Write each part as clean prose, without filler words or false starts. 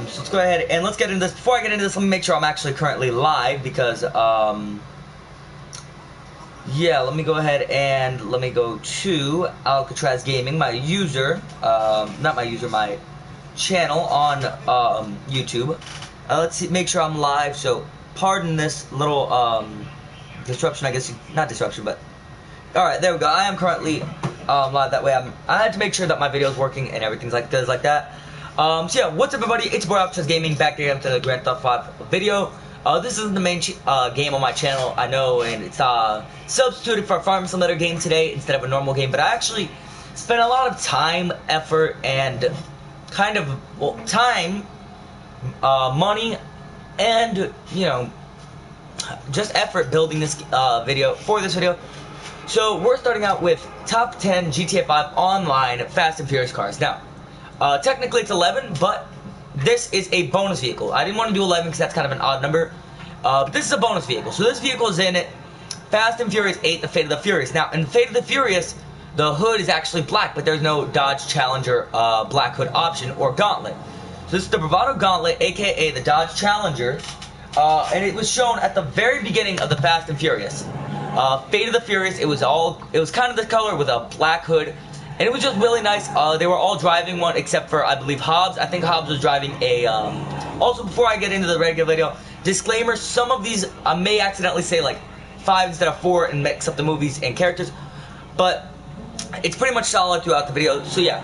So let's go ahead and let's get into this. Before I get into this, let me make sure I'm actually currently live because, yeah, let me go ahead and let me go to Alcatraz Gaming, my user, not my user, my channel on YouTube. Let's see, make sure I'm live. So pardon this little disruption, I guess, not disruption, but all right, there we go. I am currently live. That way, I had to make sure that my video is working and everything's like that. So yeah, what's up, everybody? It's your boy Alcatraz Gaming back again to the Grand Theft 5 video. This isn't the main game on my channel, I know, and it's substituted for a Farming Simulator game today instead of a normal game. But I actually spent a lot of time, effort, and kind of, well, time, money, and, you know, just effort building this video. So we're starting out with top 10 GTA 5 online Fast and Furious cars. Now, technically it's 11, but this is a bonus vehicle. I didn't want to do 11 because that's kind of an odd number. But this is a bonus vehicle. So this vehicle is in it. Fast and Furious 8, The Fate of the Furious. Now, in The Fate of the Furious, the hood is actually black, but there's no Dodge Challenger black hood option or Gauntlet. So this is the Bravado Gauntlet, aka the Dodge Challenger. And it was shown at the very beginning of the Fast and Furious. Fate of the Furious, it was kind of the color with a black hood. And it was just really nice. They were all driving one except for, I believe, Hobbs. I think Hobbs was driving a, also, before I get into the regular video, disclaimer, some of these, I may accidentally say, like, 5 instead of 4 and mix up the movies and characters. But it's pretty much solid throughout the video. So, yeah.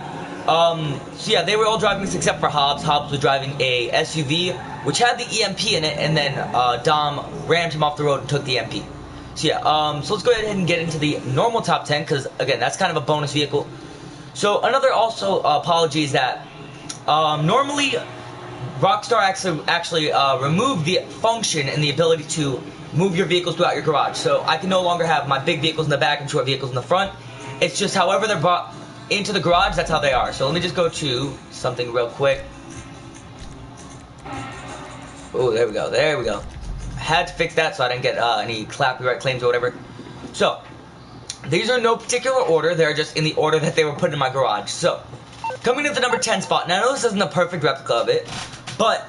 They were all driving this except for Hobbs. Hobbs was driving a SUV, which had the EMP in it, and then Dom rammed him off the road and took the EMP. So yeah, so let's go ahead and get into the normal top 10, because again, that's kind of a bonus vehicle. So another also apology is that normally Rockstar actually removed the function and the ability to move your vehicles throughout your garage. So I can no longer have my big vehicles in the back and short vehicles in the front. It's just however they're brought into the garage, that's how they are. So let me just go to something real quick. Oh, there we go. Had to fix that so I didn't get any copyright claims or whatever. So, these are in no particular order. They're just in the order that they were put in my garage. So, coming to the number 10 spot. Now, I know this isn't a perfect replica of it, but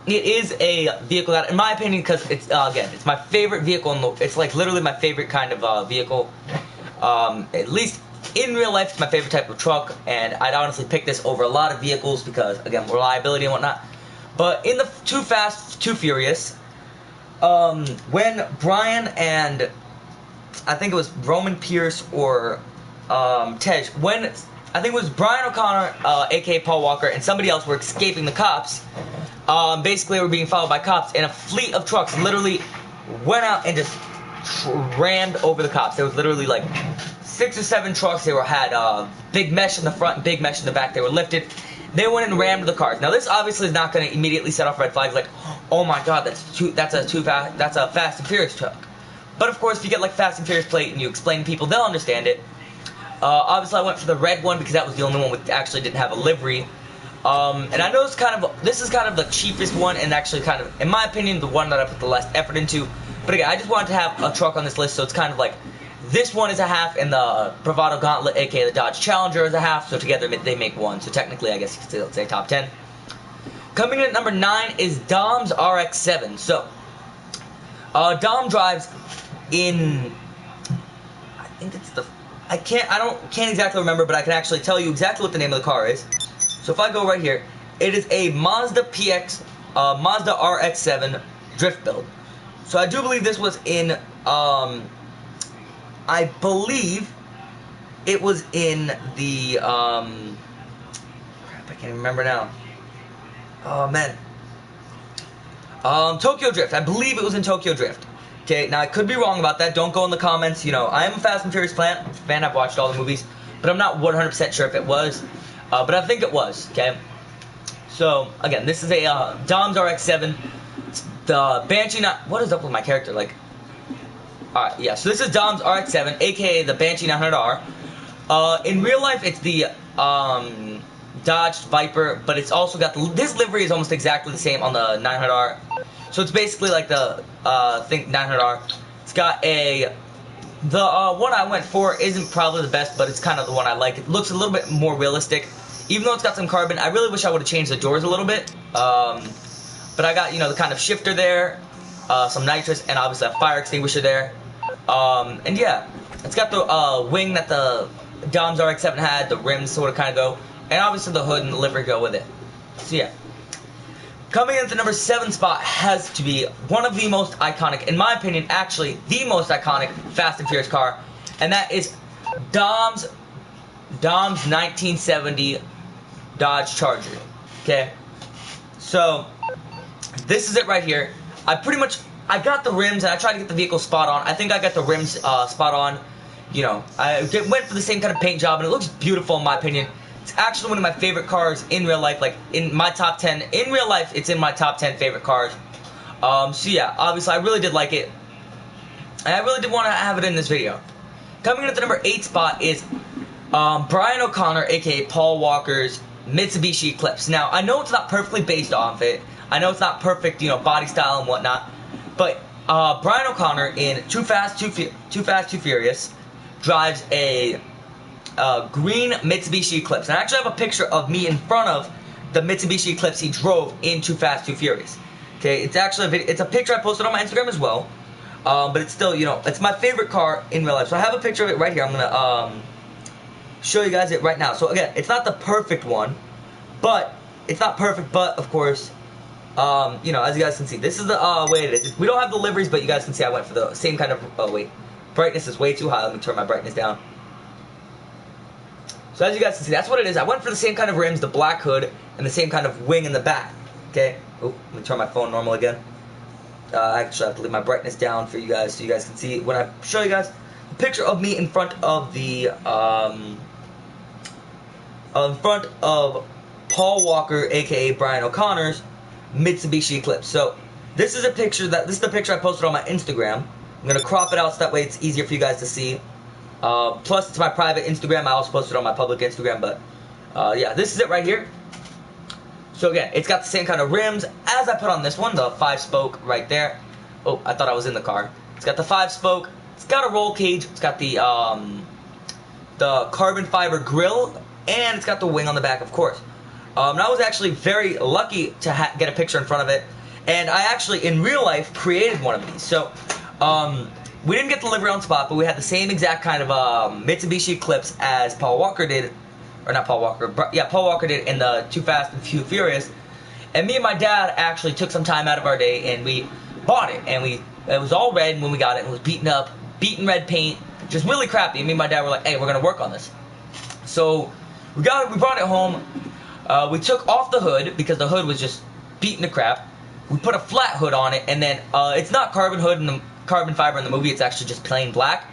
it is a vehicle that, in my opinion, because it's, again, it's my favorite vehicle. It's like literally my favorite kind of vehicle. At least in real life, it's my favorite type of truck. And I'd honestly pick this over a lot of vehicles because, again, reliability and whatnot. But in the Too Fast, Too Furious, when Brian and I think it was Roman Pierce or Tej, when I think it was Brian O'Connor, aka Paul Walker, and somebody else were escaping the cops, basically they were being followed by cops, and a fleet of trucks literally went out and just rammed over the cops. There was literally like 6 or 7 trucks. They had big mesh in the front and big mesh in the back. They were lifted. They went and rammed the cars. Now this obviously is not going to immediately set off red flags like, oh my god, that's a Fast and Furious truck. But of course, if you get like Fast and Furious plate and you explain to people, they'll understand it. Obviously, I went for the red one because that was the only one that actually didn't have a livery. And I know this is kind of the cheapest one, and actually kind of, in my opinion, the one that I put the less effort into. But again, I just wanted to have a truck on this list, so it's kind of like, this one is a half, and the Bravado Gauntlet, aka the Dodge Challenger, is a half, so together they make one. So technically, I guess you could still say top 10. Coming in at number 9 is Dom's RX-7. So, Dom drives in, I think it's the, I can't exactly remember, but I can actually tell you exactly what the name of the car is. So if I go right here, it is a Mazda RX-7 drift build. So I do believe this was in, I believe it was in the, crap, I can't even remember now. Oh, man. Tokyo Drift. I believe it was in Tokyo Drift. Okay, now I could be wrong about that. Don't go in the comments. You know, I am a Fast and Furious fan. I've watched all the movies. But I'm not 100% sure if it was. But I think it was, okay? So, again, this is a Dom's RX-7. The Banshee, what is up with my character? Like, alright, yeah, so this is Dom's RX-7, aka the Banshee 900R. In real life, it's the Dodge Viper, but it's also got this livery is almost exactly the same on the 900R. So it's basically like the think 900R. It's got the one I went for isn't probably the best, but it's kind of the one I like. It looks a little bit more realistic. Even though it's got some carbon, I really wish I would have changed the doors a little bit. But I got, the kind of shifter there, some nitrous, and obviously a fire extinguisher there. And yeah, it's got the wing that the Dom's RX-7 had, the rims sort of kind of go, and obviously the hood and the livery go with it. So yeah. Coming in at the number 7 spot has to be one of the most iconic, in my opinion, actually the most iconic Fast and Furious car, and that is Dom's 1970 Dodge Charger. Okay, so this is it right here. I got the rims, and I tried to get the vehicle spot on. I think I got the rims spot on. I went for the same kind of paint job, and it looks beautiful in my opinion. It's actually one of my favorite cars in real life, like in my top 10. In real life, it's in my top 10 favorite cars. So yeah, obviously I really did like it. And I really did want to have it in this video. Coming in at the number 8 spot is Brian O'Conner, aka Paul Walker's Mitsubishi Eclipse. Now, I know it's not perfectly based off it. I know it's not perfect, body style and whatnot. But Brian O'Conner in Too Fast, Too Furious drives a green Mitsubishi Eclipse. And I actually have a picture of me in front of the Mitsubishi Eclipse he drove in Too Fast, Too Furious. Okay, it's actually it's a picture I posted on my Instagram as well. But it's still, it's my favorite car in real life. So I have a picture of it right here. I'm gonna show you guys it right now. So again, it's not the perfect one, but it's not perfect. But of course, as you guys can see, this is the way it is. We don't have the liveries, but you guys can see I went for the same kind of. Wait, brightness is way too high. Let me turn my brightness down. So as you guys can see, that's what it is. I went for the same kind of rims, the black hood, and the same kind of wing in the back. Okay. Oh, let me turn my phone normal again. I actually have to leave my brightness down for you guys so you guys can see when I show you guys a picture of me in front of the Paul Walker, aka Brian O'Conner's Mitsubishi Eclipse. So this is the picture I posted on my Instagram. I'm gonna crop it out so that way it's easier for you guys to see. Plus it's my private Instagram. I also posted it on my public Instagram, but yeah, this is it right here. So again, it's got the same kind of rims as I put on this one, the 5-spoke right there. Oh, I thought I was in the car. It's got the 5-spoke. It's got a roll cage. It's got the carbon fiber grille, and it's got the wing on the back, of course. And I was actually very lucky to get a picture in front of it, and I actually, in real life, created one of these. So we didn't get the livery on spot, but we had the same exact kind of Mitsubishi Eclipse as Paul Walker did. Or not Paul Walker, but yeah, Paul Walker did in the Too Fast and Too Furious. And me and my dad actually took some time out of our day and we bought it. And it was all red when we got it. It was beaten up, beaten red paint, just really crappy. And me and my dad were like, hey, we're gonna work on this. So we brought it home. We took off the hood because the hood was just beaten to crap. We put a flat hood on it, and then it's not carbon hood and the carbon fiber in the movie. It's actually just plain black.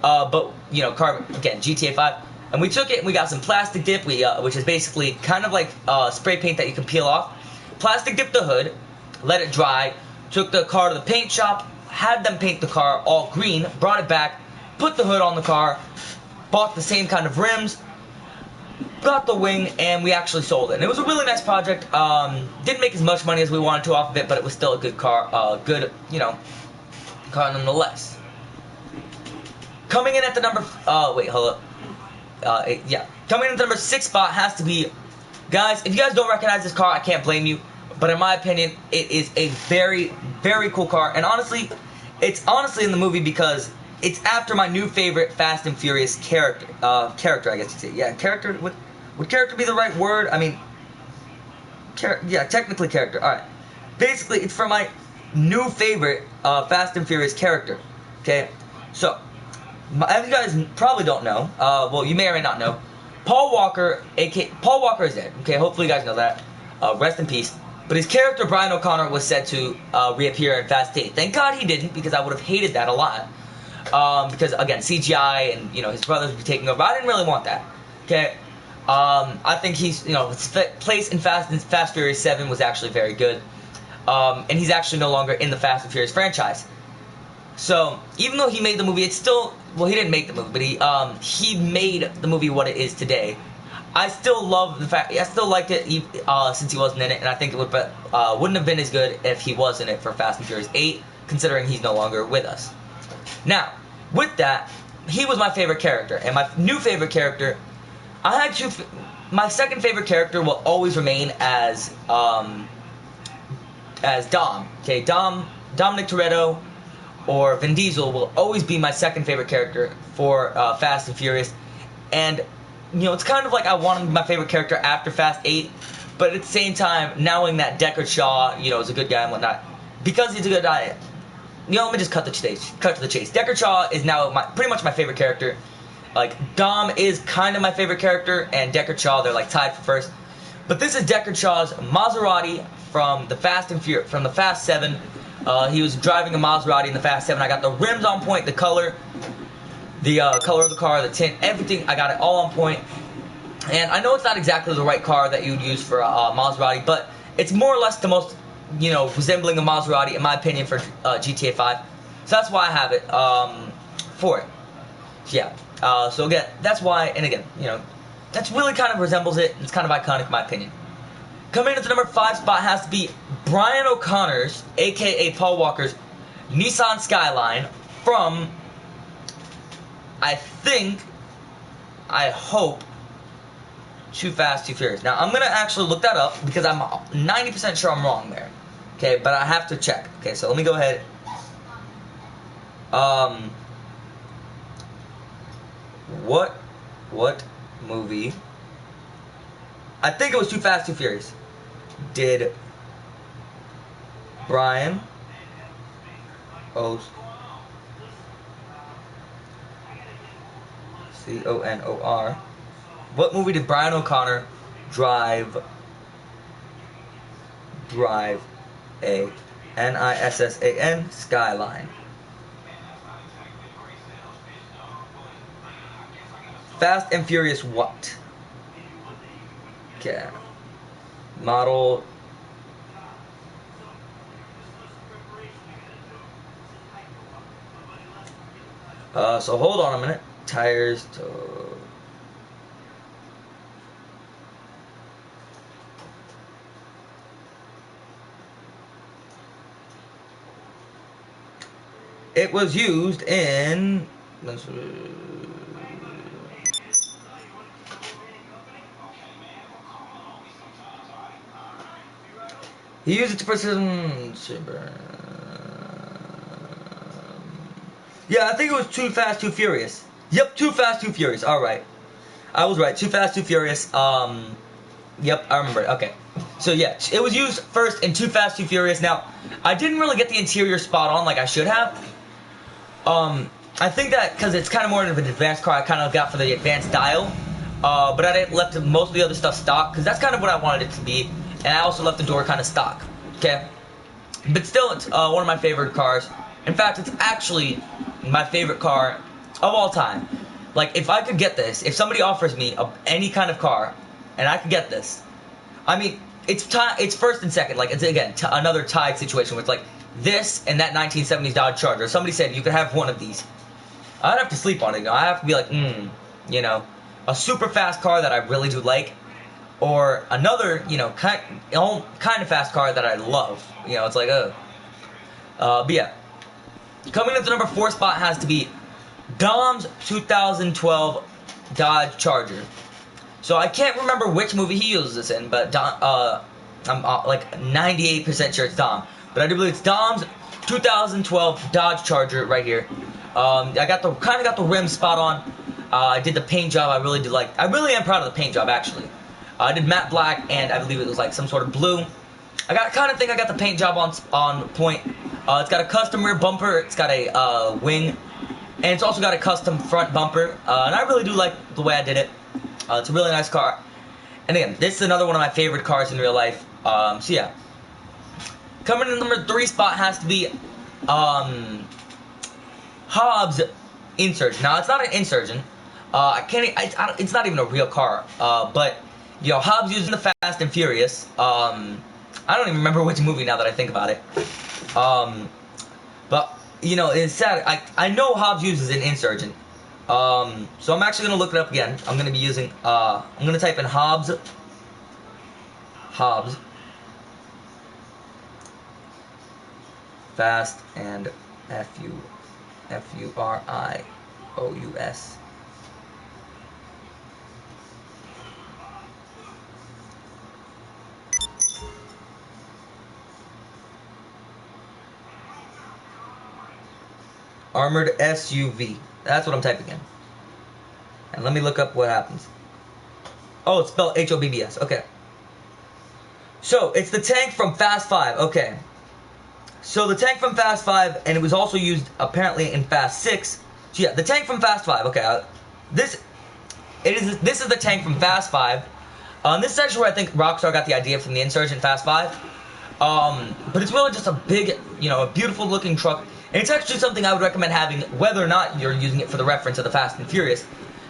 But carbon again, GTA 5. And we took it and we got some plastic dip, which is basically kind of like spray paint that you can peel off. Plastic dipped the hood, let it dry, took the car to the paint shop, had them paint the car all green, brought it back, put the hood on the car, bought the same kind of rims, got the wing, and we actually sold it. And it was a really nice project. Didn't make as much money as we wanted to off of it, but it was still a good car, car nonetheless. Coming in at the number, wait, hold up. Yeah, coming in at the number 6 spot has to be, guys, if you guys don't recognize this car, I can't blame you, but in my opinion, it is a very, very cool car, and honestly, it's honestly in the movie because it's after my new favorite Fast and Furious character, I guess you'd say. Yeah, character, would character be the right word? I mean, yeah, technically character, alright. Basically, it's for my new favorite Fast and Furious character, okay, so, as you guys probably don't know, well, you may or may not know, Paul Walker is dead. Okay, hopefully you guys know that. Rest in peace. But his character, Brian O'Conner, was said to reappear in Fast 8. Thank God he didn't, because I would have hated that a lot. Because, again, CGI and, his brothers would be taking over. I didn't really want that. Okay? I think his place in Fast Furious 7 was actually very good. And he's actually no longer in the Fast and Furious franchise. So, even though he made the movie, it's still, well, he didn't make the movie, but he made the movie what it is today. I still love the fact, I still liked it since he wasn't in it, and I think it wouldn't have been as good if he was in it for Fast and Furious 8, considering he's no longer with us. Now, with that, he was my favorite character, and my new favorite character, I had two, my second favorite character will always remain as Dom. Okay, Dominic Toretto or Vin Diesel will always be my second favorite character for Fast and Furious. And it's kind of like I wanted my favorite character after Fast 8, but at the same time, knowing that Deckard Shaw, is a good guy and whatnot, because he's a good guy. Let me just cut to the chase. Deckard Shaw is now pretty much my favorite character. Like, Dom is kind of my favorite character, and Deckard Shaw, they're like tied for first. But this is Deckard Shaw's Maserati from the Fast 7. He was driving a Maserati in the Fast 7. I got the rims on point, the color of the car, the tint, everything. I got it all on point. And I know it's not exactly the right car that you would use for a Maserati, but it's more or less the most, resembling a Maserati, in my opinion, for GTA 5. So that's why I have it for it. So yeah. So again, that's why, and again, that's really kind of resembles it. It's kind of iconic, in my opinion. Coming in at the number 5 spot has to be Brian O'Connor's, a.k.a. Paul Walker's, Nissan Skyline from, I hope, Too Fast, Too Furious. Now, I'm going to actually look that up because I'm 90% sure I'm wrong there. Okay, but I have to check. Okay, so let me go ahead. What movie? I think it was Too Fast, Too Furious. Did Brian O'Conor? What movie did Brian O'Conor drive a Nissan Skyline? Fast and Furious what? Okay. Model. So hold on a minute. Tires to. It was used in. He used it to precision. Yeah, I think it was Too Fast, Too Furious. Yep, Too Fast, Too Furious. All right, I was right. Too Fast, Too Furious. Yep, I remember it. Okay, so yeah, it was used first in Too Fast, Too Furious. Now, I didn't really get the interior spot on like I should have. I think that because it's kind of more of an advanced car, I kind of got for the advanced dial. But I left most of the other stuff stock because that's kind of what I wanted it to be. And I also left the door kind of stock, okay? But still, it's one of my favorite cars. In fact, it's actually my favorite car of all time. Like, if I could get this, if somebody offers me any kind of car, and I could get this, I mean, it's first and second. Like, it's, again, another tied situation with, like, this and that 1970s Dodge Charger. Somebody said you could have one of these. I'd have to sleep on it, I have to be like, a super fast car that I really do like. Or another, kind of fast car that I love. It's like, but yeah. Coming at the number 4 spot has to be Dom's 2012 Dodge Charger. So I can't remember which movie he uses this in, but I'm like 98% sure it's Dom. But I do believe it's Dom's 2012 Dodge Charger right here. I got the rim spot on. I did the paint job. I really am proud of the paint job, actually. I did matte black, and I believe it was like some sort of blue. I got the paint job on point. It's got a custom rear bumper. It's got a wing, and it's also got a custom front bumper. And I really do like the way I did it. It's a really nice car. And again, this is another one of my favorite cars in real life. So yeah. Coming in the number 3 spot has to be Hobbs Insurgent. Now, it's not an Insurgent. It's not even a real car. But Hobbs using the Fast and Furious. I don't even remember which movie now that I think about it. But it's sad. I know Hobbs uses an Insurgent. So I'm actually gonna look it up again. I'm gonna be using. I'm gonna type in Hobbs. Fast and Furious. Armored SUV. That's what I'm typing in. And let me look up what happens. Oh, it's spelled Hobbs. Okay. So, it's the tank from Fast 5. Okay. So, the tank from Fast 5, and it was also used, apparently, in Fast 6. So, yeah, the tank from Fast 5. Okay. This is the tank from Fast 5. This is actually where I think Rockstar got the idea from the Insurgent Fast 5. But it's really just a big, a beautiful looking truck. And it's actually something I would recommend having, whether or not you're using it for the reference of the Fast and Furious.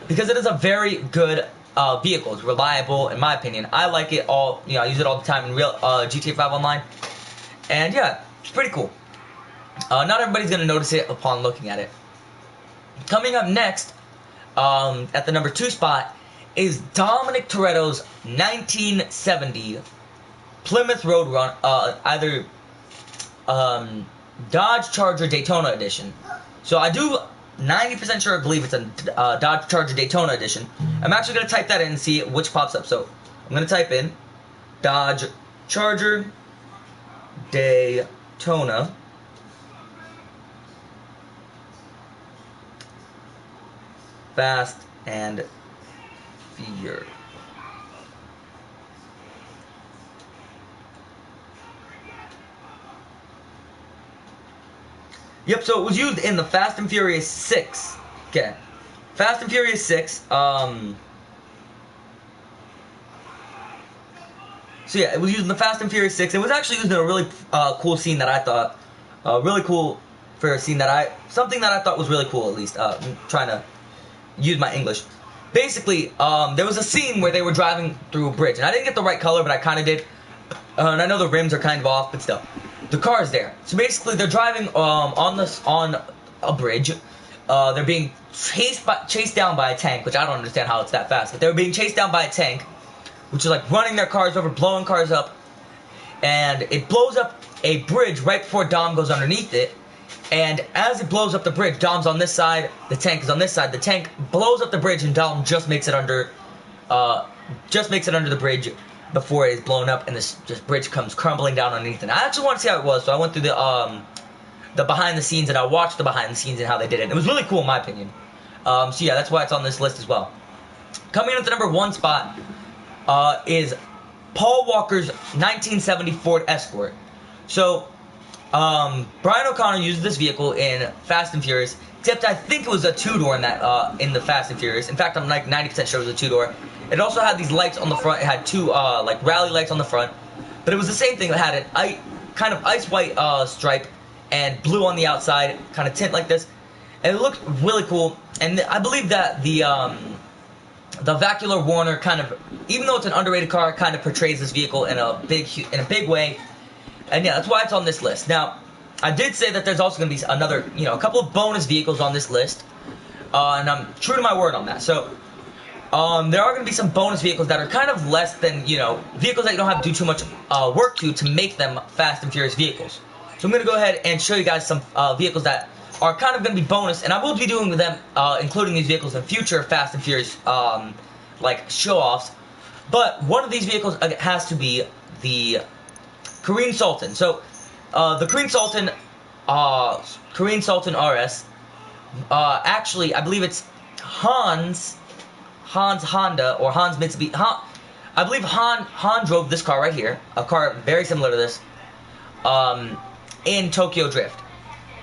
Because it is a very good vehicle. It's reliable, in my opinion. I like it all, I use it all the time in real GTA 5 Online. And yeah, it's pretty cool. Not everybody's going to notice it upon looking at it. Coming up next, at the number 2 spot, is Dominic Toretto's 1970 Plymouth Roadrunner, either Dodge Charger Daytona Edition. So I do 90% sure I believe it's a Dodge Charger Daytona Edition. I'm actually going to type that in and see which pops up. So I'm going to type in Dodge Charger Daytona. Fast and Furious. Yep, so it was used in the Fast and Furious 6. Okay. Fast and Furious 6. So yeah, it was used in the Fast and Furious 6. It was actually used in a really cool scene that I thought, really cool for a scene that something that I thought was really cool at least. I'm trying to use my English. Basically, there was a scene where they were driving through a bridge, and I didn't get the right color, but I kind of did. And I know the rims are kind of off, but still. The car is there. So basically, they're driving on a bridge. They're being chased down by a tank, which I don't understand how it's that fast. But they were being chased down by a tank, which is like running their cars over, blowing cars up. And it blows up a bridge right before Dom goes underneath it. And as it blows up the bridge, Dom's on this side, the tank is on this side. The tank blows up the bridge, and Dom just makes it under the bridge before it is blown up, and this bridge comes crumbling down underneath. And I actually want to see how it was, so I went through the behind the scenes, and I watched the behind the scenes and how they did it. It was really cool in my opinion. So yeah, that's why it's on this list as well. Coming in at the number 1 spot is Paul Walker's 1970 Ford Escort. So Brian O'Connor used this vehicle in Fast and Furious, except I think it was a 2-door in the Fast and Furious. In fact, I'm like 90% sure it was a 2-door. It also had these lights on the front. It had 2 like rally lights on the front, but it was the same thing. It had an kind of ice white stripe and blue on the outside, kind of tint like this, and it looked really cool. And I believe that the Vacular Warner kind of, even though it's an underrated car, kind of portrays this vehicle in a big way. And yeah, that's why it's on this list. Now, I did say that there's also going to be another, a couple of bonus vehicles on this list, and I'm true to my word on that. So, there are going to be some bonus vehicles that are kind of less than, vehicles that you don't have to do too much work to make them Fast and Furious vehicles. So I'm going to go ahead and show you guys some vehicles that are kind of going to be bonus, and I will be doing them, including these vehicles in future Fast and Furious, like, show-offs. But one of these vehicles has to be the Kareem Sultan. So, the Kareem Sultan RS, actually, I believe it's Hans Honda, or Hans Mitsubishi. I believe Han drove this car right here, a car very similar to this, in Tokyo Drift.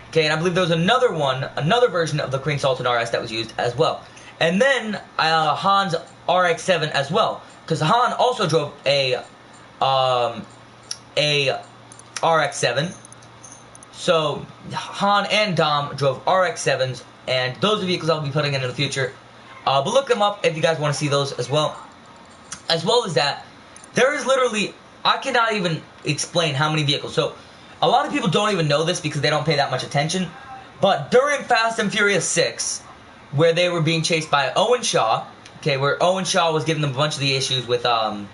Okay, and I believe there was another version of the Kareem Sultan RS that was used as well. And then Han's RX-7 as well, because Han also drove a RX-7. So Han and Dom drove RX-7s, and those are vehicles I'll be putting in the future. But look them up if you guys want to see those as well. As well as that, there is literally, I cannot even explain how many vehicles. So a lot of people don't even know this because they don't pay that much attention. But during Fast and Furious 6, where they were being chased by Owen Shaw, okay, where Owen Shaw was giving them a bunch of the issues with, where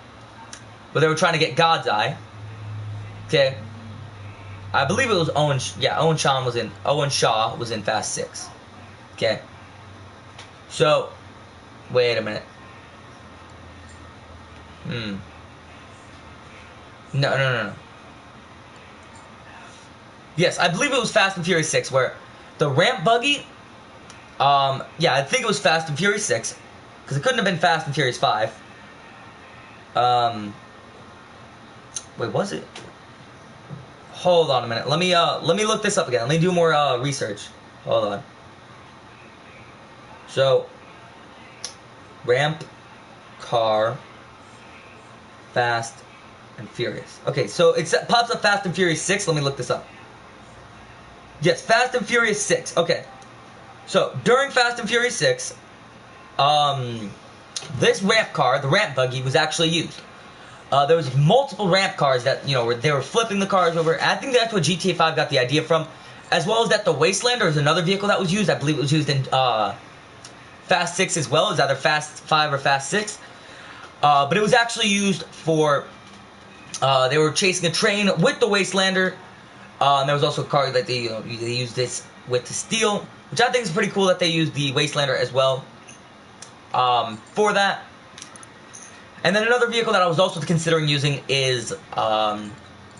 they were trying to get God's Eye, okay, I believe it was Owen Shaw was in Fast 6, okay, so, wait a minute, no. Yes, I believe it was Fast and Furious 6 where The ramp buggy, yeah, I think it was Fast and Furious 6, because it couldn't have been Fast and Furious 5. Wait, was it? Hold on a minute. Let me look this up again. Let me do more research. Hold on. So, ramp car, Fast and Furious. Okay, so it pops up Fast and Furious 6. Let me look this up. Yes, Fast and Furious 6. Okay. So, during Fast and Furious 6, this ramp car, the ramp buggy, was actually used. There was multiple ramp cars that, you know, they were flipping the cars over. I think that's what GTA 5 got the idea from. As well as that the Wastelander is another vehicle that was used. I believe it was used in Fast 6 as well. It was either Fast 5 or Fast 6. But it was actually used for, they were chasing a train with the Wastelander. And there was also a car that they used this with to steal. Which I think is pretty cool that they used the Wastelander as well for that. And then another vehicle that I was also considering using is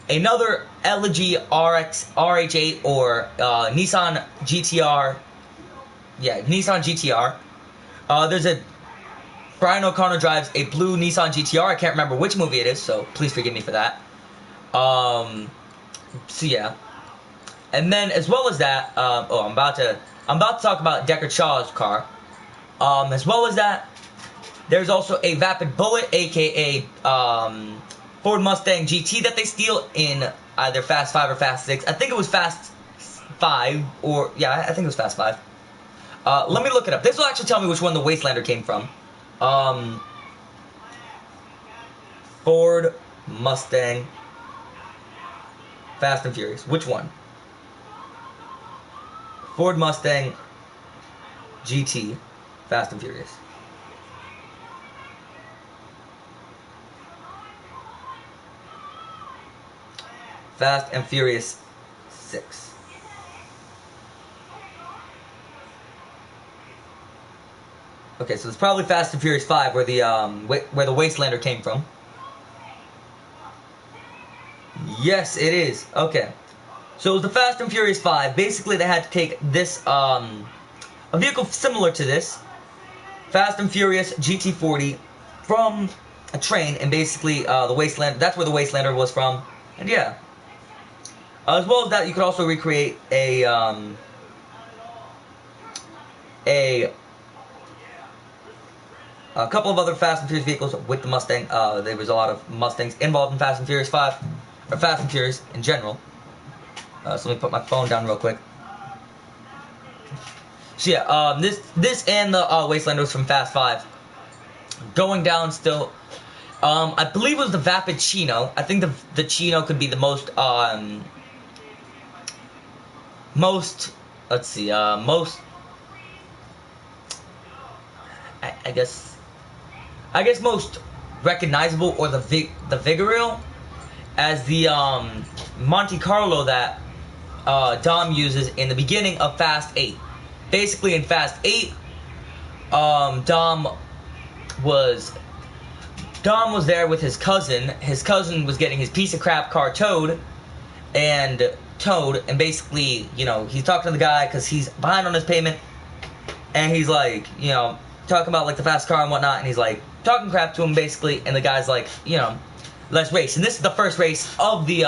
another Elegy RH8 or Nissan GTR. Yeah, Nissan GTR. There's a Brian O'Connor drives a blue Nissan GTR. I can't remember which movie it is, so please forgive me for that. So yeah. And then as well as that, I'm about to talk about Deckard Shaw's car. As well as that, there's also a Vapid Bullet, aka Ford Mustang GT that they steal in either Fast 5 or Fast 6. I think it was Fast 5, or yeah, I think it was Fast 5. Let me look it up. This will actually tell me which one the Wastelander came from. Ford Mustang Fast and Furious. Which one? Ford Mustang GT Fast and Furious. Fast and Furious 6. Okay, so it's probably Fast and Furious 5 where the Wastelander came from. Yes, it is. Okay. So it was the Fast and Furious 5. Basically, they had to take this, a vehicle similar to this, Fast and Furious GT40, from a train, and basically, the Wastelander, that's where the Wastelander was from, and yeah. As well as that, you could also recreate a couple of other Fast and Furious vehicles with the Mustang. There was a lot of Mustangs involved in Fast and Furious 5, or Fast and Furious in general. So let me put my phone down real quick. So yeah, this and the Wastelander was from Fast 5. Going down still, I believe it was the Vapid Chino. I think the Chino could be the most, let's see, most, I guess most recognizable, or the Vigoril, as the Monte Carlo that Dom uses in the beginning of Fast 8. Basically, in Fast 8, Dom was there with his cousin. His cousin was getting his piece of crap car towed, and basically, you know, he's talking to the guy because he's behind on his payment, and he's like, you know, talking about like the fast car and whatnot, and he's like talking crap to him basically, and the guy's like, you know, let's race. And this is the first race of the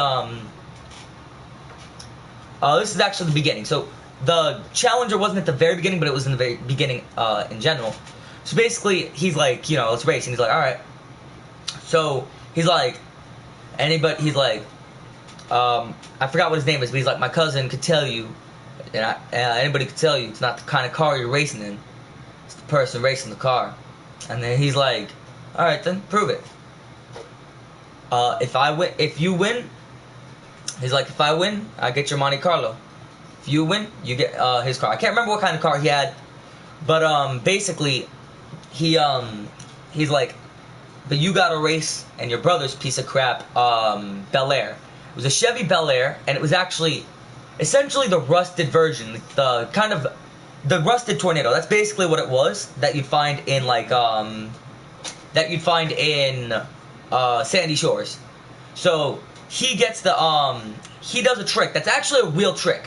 this is actually the beginning. So the Challenger wasn't at the very beginning, but it was in the very beginning in general. So basically, he's like, you know, let's race, and he's like, all right. So he's like, he's like, I forgot what his name is, but he's like, my cousin could tell you, and anybody could tell you, it's not the kind of car you're racing in. It's the person racing the car. And then he's like, all right, then prove it. If you win, he's like, if I win, I get your Monte Carlo. If you win, you get his car. I can't remember what kind of car he had, but basically, he's like, but you got a race and your brother's piece of crap, Bel Air. It was a Chevy Bel Air, and it was actually essentially the rusted version, the rusted Tornado. That's basically what it was that you'd find in like Sandy Shores. So he gets he does a trick that's actually a real trick.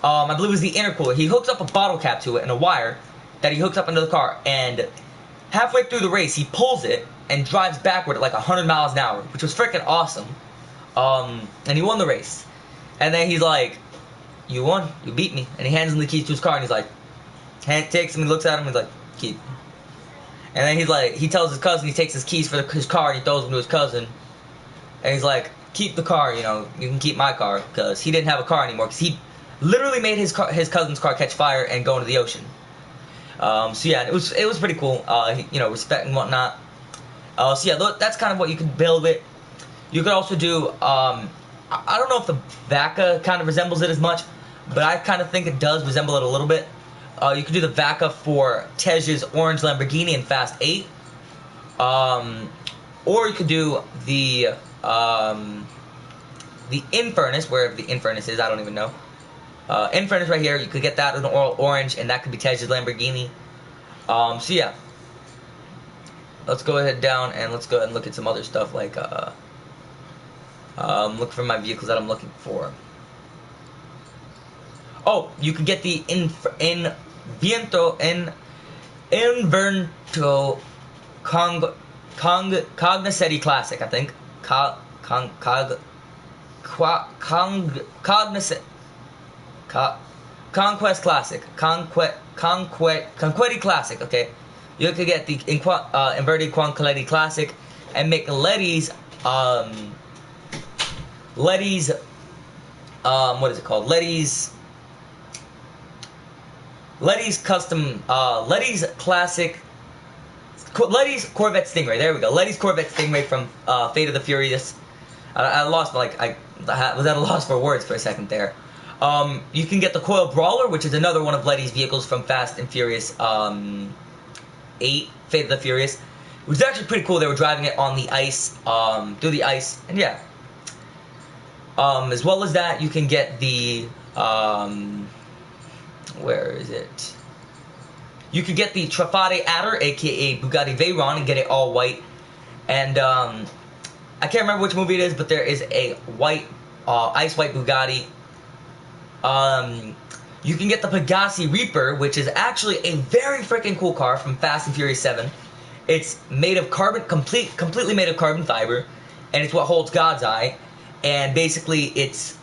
I believe it was the intercooler. He hooks up a bottle cap to it and a wire that he hooks up into the car, and halfway through the race, he pulls it and drives backward at like 100 miles an hour, which was freaking awesome. And he won the race. And then he's like, "You won. You beat me." And he hands him the keys to his car, and he's like, takes him and looks at him and he's like, "Keep." And then he's like, he tells his cousin, he takes his keys for his car and he throws them to his cousin. And he's like, "Keep the car, you know, you can keep my car," because he didn't have a car anymore, because he literally made his cousin's car catch fire and go into the ocean. So yeah, it was pretty cool. You know, respect and whatnot. So yeah, that's kind of what you could build with. You could also do. I don't know if the Vaca kind of resembles it as much, but I kind of think it does resemble it a little bit. You could do the Vaca for Tej's orange Lamborghini in Fast 8. Or you could do the Infernus, wherever the Infernus is, I don't even know. Infernus right here, you could get that in orange, and that could be Tej's Lamborghini. So yeah. Let's go ahead down, and let's go ahead and look at some other stuff, like, look for my vehicles that I'm looking for. Oh, you could get the Invento Cognoscenti Classic, I think. Conquest Classic. Conquetti Classic, okay. You could get the Inverted Conquetti Classic and make Letty's, what is it called? Letty's custom, Letty's classic, Letty's Corvette Stingray. There we go. Letty's Corvette Stingray from Fate of the Furious. I lost, like, I was at a loss for words for a second there. You can get the Coil Brawler, which is another one of Letty's vehicles from Fast and Furious 8, Fate of the Furious. It was actually pretty cool. They were driving it on the ice, through the ice, and yeah. As well as that, you can get the, where is it? You could get the Trafade Adder, aka Bugatti Veyron, and get it all white. And, I can't remember which movie it is, but there is a white, ice white Bugatti. You can get the Pegassi Reaper, which is actually a very freaking cool car from Fast and Furious 7. It's made of completely made of carbon fiber, and it's what holds God's eye. And basically, it's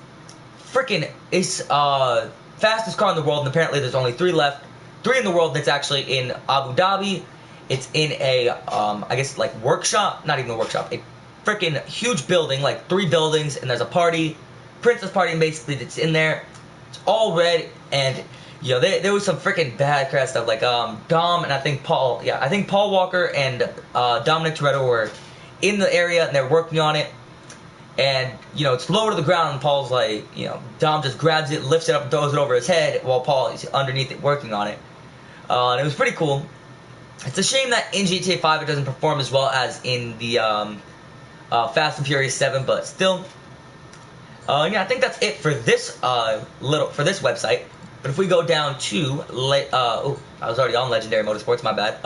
fastest car in the world, and apparently there's only 3 left. 3 in the world, that's actually in Abu Dhabi. It's in a, I guess, like, workshop, not even a workshop, a freaking huge building, like 3 buildings, and there's a party, princess party, and basically it's in there. It's all red, and, you know, there was some freaking bad crap stuff, like, Dom and I think Paul Walker and, Dominic Toretto were in the area, and they're working on it, and, you know, it's lower to the ground, and Paul's like, you know, Dom just grabs it, lifts it up, and throws it over his head, while Paul is underneath it working on it, and it was pretty cool. It's a shame that in GTA 5 it doesn't perform as well as in the, Fast and Furious 7, but still, yeah, I think that's it for this this website. But if we go down to I was already on Legendary Motorsports, my bad.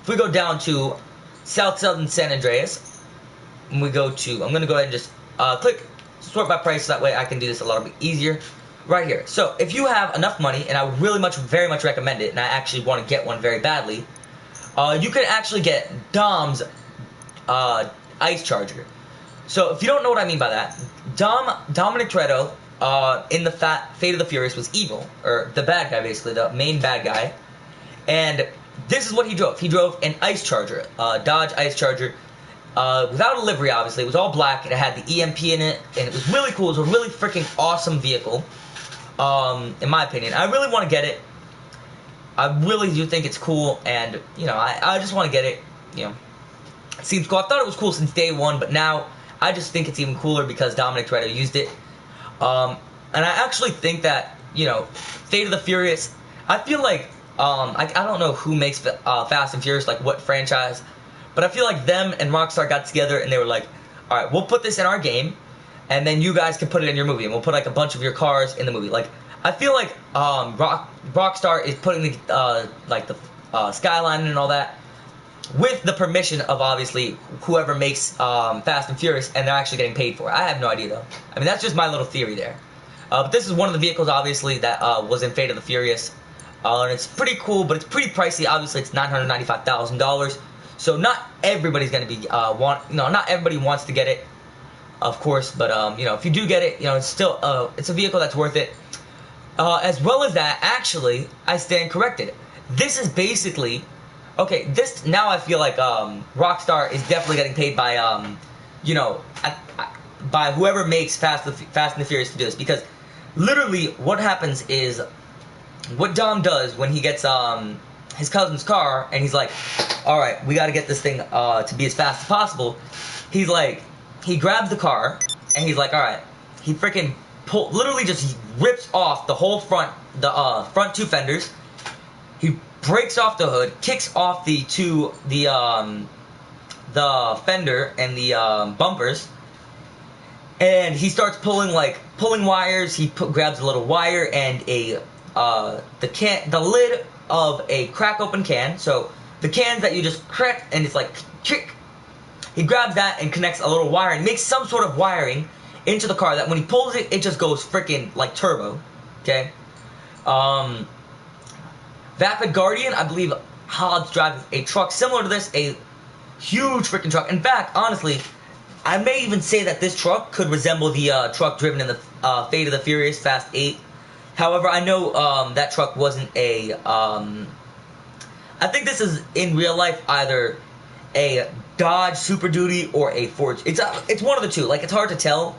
If we go down to South Southern San Andreas, and we go to, I'm gonna go ahead and just click sort by price, so that way I can do this a little bit easier. Right here. So if you have enough money, and I would very much recommend it, and I actually want to get one very badly, you can actually get Dom's Ice Charger. So if you don't know what I mean by that, Dominic Toretto in the Fate of the Furious was evil, or the bad guy basically, the main bad guy, and this is what he drove. He drove an Ice Charger, Dodge Ice Charger, without a livery obviously. It was all black, and it had the EMP in it, and it was really cool. It was a really freaking awesome vehicle, in my opinion. I really want to get it. I really do think it's cool, and, you know, I just want to get it, you know. It seems cool. I thought it was cool since day one, but now I just think it's even cooler because Dominic Toretto used it. And I actually think that, you know, Fate of the Furious, I feel like, I don't know who makes Fast and Furious, like what franchise, but I feel like them and Rockstar got together and they were like, alright, we'll put this in our game, and then you guys can put it in your movie, and we'll put like a bunch of your cars in the movie. Like, I feel like Rockstar is putting the, like the skyline and all that, with the permission of, obviously, whoever makes Fast and Furious, and they're actually getting paid for it. I have no idea, though. I mean, that's just my little theory there. But this is one of the vehicles, obviously, that was in Fate of the Furious. And it's pretty cool, but it's pretty pricey. Obviously, it's $995,000. So not everybody's going to be, not everybody wants to get it, of course. But, if you do get it, it's still, it's a vehicle that's worth it. As well as that, actually, I stand corrected. This is basically, okay, now I feel like Rockstar is definitely getting paid by, by whoever makes Fast and the Furious to do this. Because literally what happens is, what Dom does when he gets his cousin's car, and he's like, alright, we gotta get this thing to be as fast as possible. He's like, he grabs the car, and he's like, alright, he freaking literally just rips off the whole front two fenders. He breaks off the hood, kicks off the fender and the bumpers, and he starts pulling wires. He grabs a little wire and the lid of a crack open can. So the cans that you just crack and it's like kick. He grabs that and connects a little wire and makes some sort of wiring into the car that when he pulls it, it just goes freaking like turbo. Okay. Vapid Guardian, I believe Hobbs drives a truck similar to this, a huge freaking truck. In fact, honestly, I may even say that this truck could resemble the truck driven in the Fate of the Furious Fast 8. However, I know that truck wasn't a... I think this is, in real life, either a Dodge Super Duty or a Ford. It's one of the two. Like, it's hard to tell.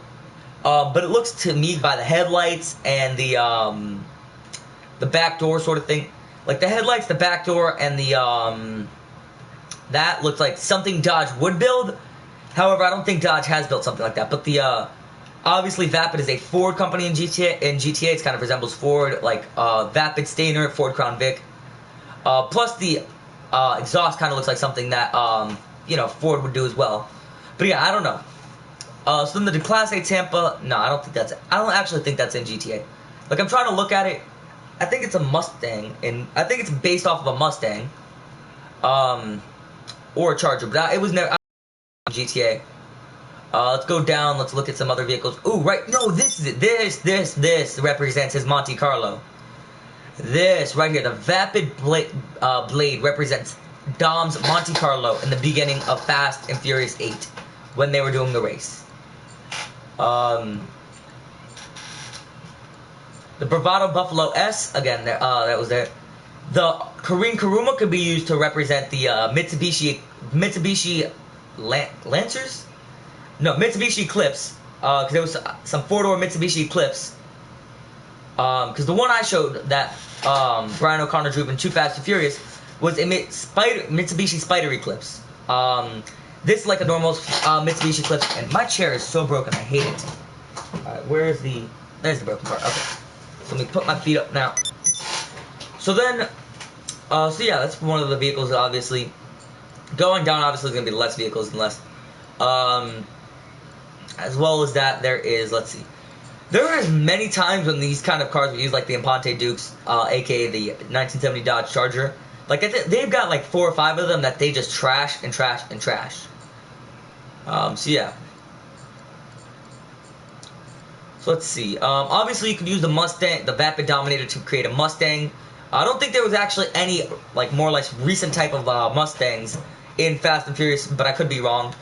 But it looks to me by the headlights and the back door sort of thing. Like, the headlights, the back door, and the, that looks like something Dodge would build. However, I don't think Dodge has built something like that. But the, obviously, Vapid is a Ford company in GTA. In GTA, it kind of resembles Ford, like, Vapid Stainer, Ford Crown Vic. Plus, the, exhaust kind of looks like something that, Ford would do as well. But yeah, I don't know. So then the Class A Tampa, no, I don't actually think that's in GTA. Like, I'm trying to look at it. I think it's a Mustang, and I think it's based off of a Mustang, or a Charger, but it was never GTA. Let's go down, let's look at some other vehicles. Ooh, right, no, this is it. This represents his Monte Carlo. This right here, the Vapid Blade represents Dom's Monte Carlo in the beginning of Fast and Furious 8, when they were doing the race. The Bravado Buffalo S, again, that was there. The Karin Kuruma could be used to represent the Mitsubishi Lancers? No, Mitsubishi Eclipse. Because there was some four-door Mitsubishi Eclipse. Because the one I showed that Brian O'Connor drew in Too Fast and Furious was a Mitsubishi Spider Eclipse. This is like a normal Mitsubishi Eclipse, and my chair is so broken, I hate it. Alright, there's the broken part, okay. So let me put my feet up now. So then, so yeah, that's one of the vehicles, obviously. Going down, obviously, is going to be less vehicles and less. As well as that, there is, let's see. There is many times when these kind of cars were used, like the Imponte Dukes, aka the 1970 Dodge Charger. Like, they've got like 4 or 5 of them that they just trash and trash and trash. So yeah. So let's see. Obviously, you could use the Mustang, the Vapid Dominator, to create a Mustang. I don't think there was actually any, like, more or less recent type of Mustangs in Fast and Furious, but I could be wrong.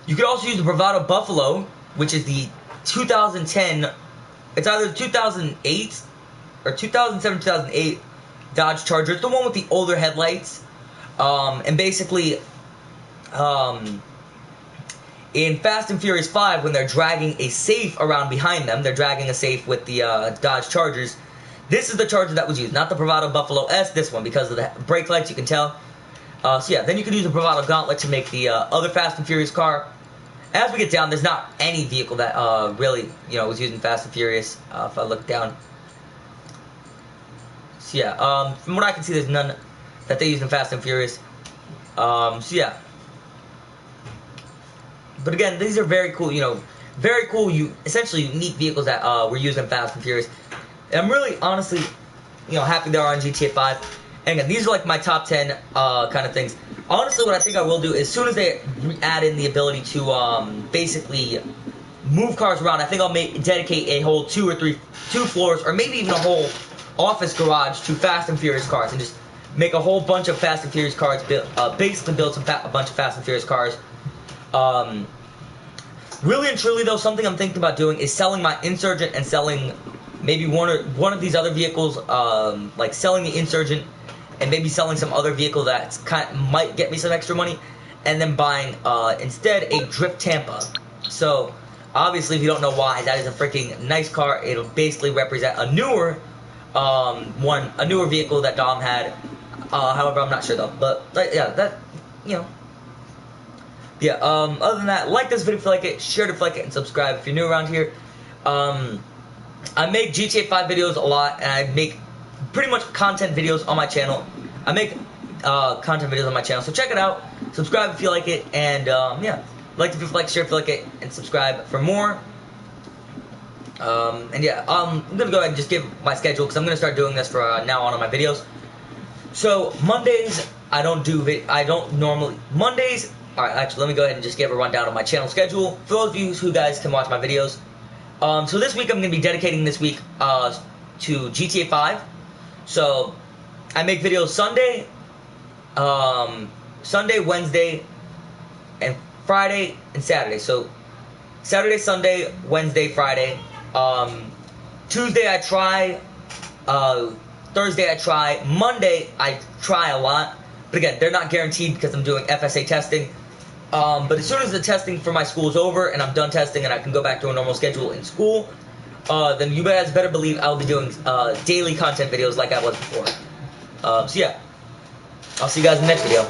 You could also use the Bravado Buffalo, which is the 2010, it's either 2008 or 2007, 2008 Dodge Charger. It's the one with the older headlights. And basically, in Fast and Furious 5, when they're dragging a safe around behind them, they're dragging a safe with the Dodge Chargers. This is the Charger that was used, not the Bravado Buffalo S, this one, because of the brake lights, you can tell. So yeah, then you can use the Bravado Gauntlet to make the other Fast and Furious car. As we get down, there's not any vehicle that really, was used in Fast and Furious, if I look down. So yeah, from what I can see, there's none that they used in Fast and Furious. So yeah. But again, these are very cool, very cool, essentially unique vehicles that were used in Fast and Furious. And I'm really, honestly, happy they are on GTA 5. And again, these are like my top 10 kind of things. Honestly, what I think I will do, as soon as they add in the ability to basically move cars around. I think I'll dedicate a whole two floors, or maybe even a whole office garage to Fast and Furious cars, and just make a whole bunch of Fast and Furious cars. Basically, build a bunch of Fast and Furious cars. Really and truly, though, something I'm thinking about doing is selling my Insurgent and selling maybe one of these other vehicles, like selling the Insurgent and maybe selling some other vehicle that might get me some extra money, and then buying instead a Drift Tampa. So obviously, if you don't know why, that is a freaking nice car. It'll basically represent a newer vehicle that Dom had. However, I'm not sure though. But yeah, that, you know. Yeah, other than that, like this video if you like it, share it if you like it, and subscribe if you're new around here. I make GTA 5 videos a lot, and I make pretty much content videos on my channel. I make content videos on my channel, so check it out. Subscribe if you like it, and yeah, like if you like, share if you like it, and subscribe for more. And yeah, I'm gonna go ahead and just give my schedule, because I'm gonna start doing this for now on my videos. So Mondays, I don't normally Mondays. Alright, actually, let me go ahead and just give a rundown of my channel schedule for those of you who guys can watch my videos. So this week, I'm going to be dedicating this week to GTA 5. So, I make videos Sunday, Wednesday, and Friday, and Saturday. So, Saturday, Sunday, Wednesday, Friday. Tuesday, I try. Thursday, I try. Monday, I try a lot. But again, they're not guaranteed because I'm doing FSA testing. But as soon as the testing for my school is over and I'm done testing and I can go back to a normal schedule in school, then you guys better believe I'll be doing daily content videos like I was before. So yeah, I'll see you guys in the next video.